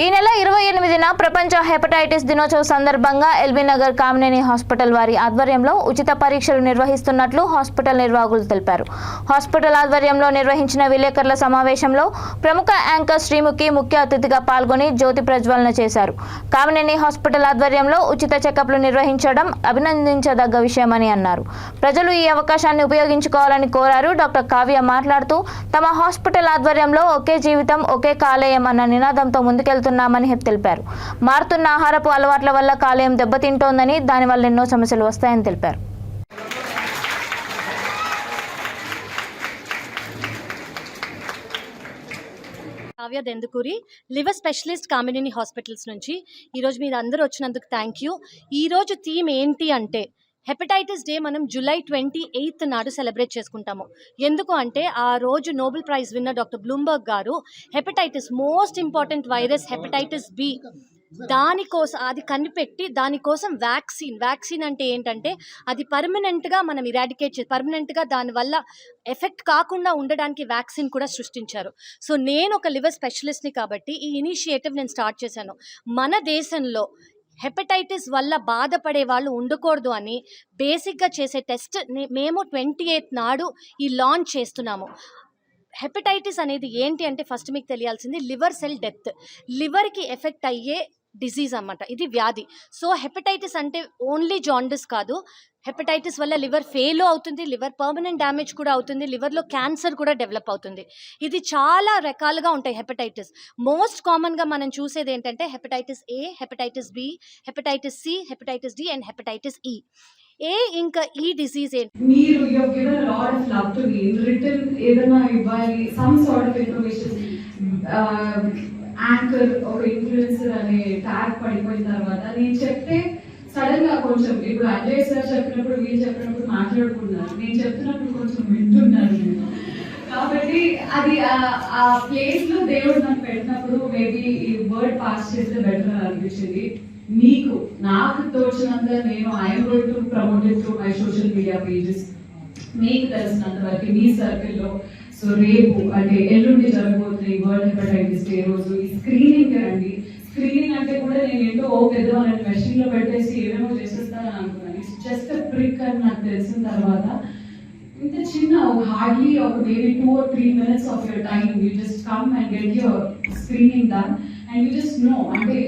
ఈ నెల 28న ప్రపంచ హెపటైటిస్ దినోత్సవ సందర్భంగా ఎల్బీ నగర్ కామినేని హాస్పిటల్ వారి ఆధ్వర్యంలో ఉచిత పరీక్షలు నిర్వహిస్తున్నట్లు హాస్పిటల్ నిర్వాహకులు తెలిపారు. హాస్పిటల్ ఆధ్వర్యంలో నిర్వహించిన విలేకరుల సమావేశంలో ప్రముఖ యాంకర్ శ్రీముఖి ముఖ్య అతిథిగా పాల్గొని జ్యోతి ప్రజ్వలన చేశారు. కామినేని హాస్పిటల్ ఆధ్వర్యంలో ఉచిత చెకప్లు నిర్వహించడం అభినందించదగ్గ విషయమని అన్నారు. ప్రజలు ఈ అవకాశాన్ని ఉపయోగించుకోవాలని కోరారు. డాక్టర్ కావ్య మాట్లాడుతూ తమ హాస్పిటల్ ఆధ్వర్యంలో ఒకే జీవితం ఒకే కాలేయం అన్న నినాదంతో ముందుకెళ్తున్నామని తెలిపారు. మారుతున్న ఆహారపు అలవాట్ల వల్ల కాలేయం దెబ్బతింటోందని, దానివల్ల ఎన్నో సమస్యలు వస్తాయని తెలిపారు. Kavya Dendukuri, liver specialist Kamineni hospitals నుంచి. ఈరోజు మీరు అందరూ వచ్చినందుకు థ్యాంక్ యూ. ఈరోజు థీమ్ ఏంటి అంటే హెపటైటిస్ డే మనం జూలై 28 నాడు సెలబ్రేట్ చేసుకుంటాము. ఎందుకు అంటే ఆ రోజు Nobel prize winner doctor Blumberg గారు hepatitis most important virus hepatitis B దానికోసం అది కనిపెట్టి దానికోసం వ్యాక్సిన్ అంటే ఏంటంటే అది పర్మనెంట్గా మనం ఇరాడికేట్ చేసి పర్మనెంట్గా దానివల్ల ఎఫెక్ట్ కాకుండా ఉండడానికి వ్యాక్సిన్ కూడా సృష్టించారు. సో నేను ఒక లివర్ స్పెషలిస్ట్ని కాబట్టి ఈ ఇనిషియేటివ్ నేను స్టార్ట్ చేశాను. మన దేశంలో హెపటైటిస్ వల్ల బాధపడే వాళ్ళు ఉండకూడదు అని బేసిక్గా చేసే టెస్ట్ మేము 28 నాడు ఈ లాంచ్ చేస్తున్నాము. హెపటైటిస్ అనేది ఏంటి అంటే ఫస్ట్ మీకు తెలియాల్సింది లివర్ సెల్ డెత్, లివర్కి ఎఫెక్ట్ అయ్యే డిజీజ్ అన్నమాట, ఇది వ్యాధి. సో హెపటైటిస్ అంటే ఓన్లీ జాండిస్ కాదు, హెపటైటిస్ వల్ల లివర్ ఫెయిల్ అవుతుంది, లివర్ పర్మనెంట్ డ్యామేజ్ కూడా అవుతుంది, లివర్లో క్యాన్సర్ కూడా డెవలప్ అవుతుంది. ఇది చాలా రకాలుగా ఉంటాయి హెపటైటిస్. మోస్ట్ కామన్గా మనం చూసేది ఏంటంటే hepatitis A, hepatitis B, hepatitis C, hepatitis D and hepatitis E. ఇంకా ఈ డిసీజ్ ఏంటి? మీరు you have given a lot of love to me in return. ఏదైనా ఇవ్వాలి, some sort of information. Anchor ఒక ఇన్ఫ్లుయెన్సర్ అనే ట్యాగ్ పడిపోయిన తర్వాత నేను చెప్తే సడన్ గా కొంచెం ఇప్పుడు అజయ్ సార్ చెప్పినప్పుడు వీళ్ళు చెప్పినప్పుడు మాట్లాడుకున్నారు, నేను చెప్తున్నప్పుడు కొంచెం వింటున్నారు. కాబట్టి అది ఆ ప్లేస్ లో దేవుడు నాకు పెట్టినప్పుడు మేబీ ఈ వర్డ్ పాస్ చేస్తే బెటర్ అని అనిపించింది. మీకు నాకు తోచినంత నేను I'm going to promote it through my social media pages. మీకు తెలిసినంత వరకు మీ సర్కిల్లో. సో రేపు అంటే ఎల్లుండి జరగబోతున్న వరల్డ్ హెపటైటిస్ డే రోజు ఈ స్క్రీనింగ్ రండి. స్క్రీనింగ్ అంటే కూడా నేను ఏంటో పెద్దవాళ్ళని మెషిన్ లో పెట్టేసి ఏమేమో చేసేస్తానని అనుకున్నాను. ఇట్స్ జస్ట్ అ ట్రిక్ అని నాకు తెలిసిన తర్వాత ఇంత చిన్న హార్డ్లీ ఒక maybe 2 or 3 minutes of your time you just come and get your screening done and you just know అంటే